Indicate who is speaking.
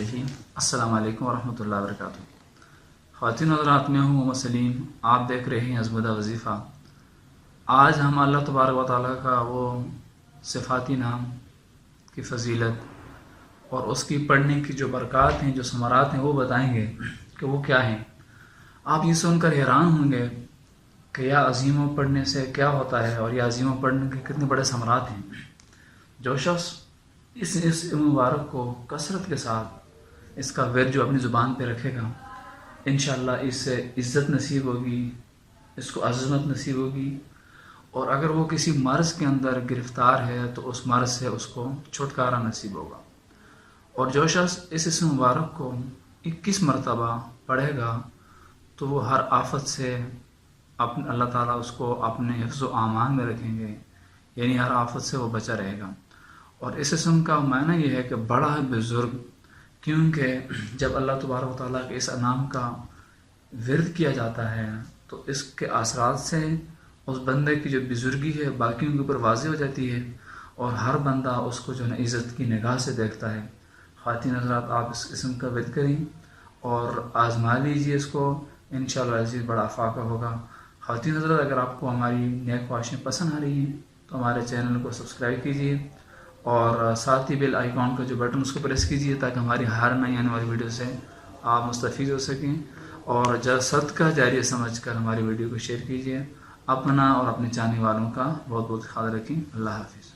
Speaker 1: السلام علیکم ورحمۃ اللہ وبرکاتہ۔ خواتین حضرات، میں ہوں محمد سلیم، آپ دیکھ رہے ہیں ازمدہ وظیفہ۔ آج ہم اللہ تبارک و تعالیٰ کا وہ صفاتی نام کی فضیلت اور اس کی پڑھنے کی جو برکات ہیں، جو ثمرات ہیں، وہ بتائیں گے کہ وہ کیا ہیں۔ آپ یہ سن کر حیران ہوں گے کہ یا عظیموں پڑھنے سے کیا ہوتا ہے اور یا عظیموں پڑھنے کے کتنے بڑے ثمرات ہیں۔ جو شخص اس مبارک کو کثرت کے ساتھ اس کا ورد جو اپنی زبان پہ رکھے گا، انشاءاللہ اس سے عزت نصیب ہوگی، اس کو عظمت نصیب ہوگی، اور اگر وہ کسی مرض کے اندر گرفتار ہے تو اس مرض سے اس کو چھٹکارا نصیب ہوگا۔ اور جو شخص اس اسم مبارک کو 21 مرتبہ پڑھے گا تو وہ ہر آفت سے اللہ تعالیٰ اس کو اپنے حفظ و امان میں رکھیں گے، یعنی ہر آفت سے وہ بچا رہے گا۔ اور اس اسم کا معنی یہ ہے کہ بڑا بزرگ، کیونکہ جب اللہ تبارک و تعالیٰ کے اس نام کا ورد کیا جاتا ہے تو اس کے اثرات سے اس بندے کی جو بزرگی ہے باقیوں کے اوپر واضح ہو جاتی ہے، اور ہر بندہ اس کو جو ہے عزت کی نگاہ سے دیکھتا ہے۔ خواتین حضرات، آپ اس قسم کا ورد کریں اور آزما لیجیے اس کو، انشاءاللہ عزیز بڑا افاقہ ہوگا۔ خواتین حضرات، اگر آپ کو ہماری نیک خواہشیں پسند آ رہی ہیں تو ہمارے چینل کو سبسکرائب کیجیے اور ساتھ ہی بیل آئیکن کا جو بٹن اس کو پریس کیجیے تاکہ ہماری ہر نئی آنے والی ویڈیو سے آپ مستفید ہو سکیں، اور صدقہ جاریہ سمجھ کر ہماری ویڈیو کو شیئر کیجیے۔ اپنا اور اپنے چاہنے والوں کا بہت بہت خیال رکھیں۔ اللہ حافظ۔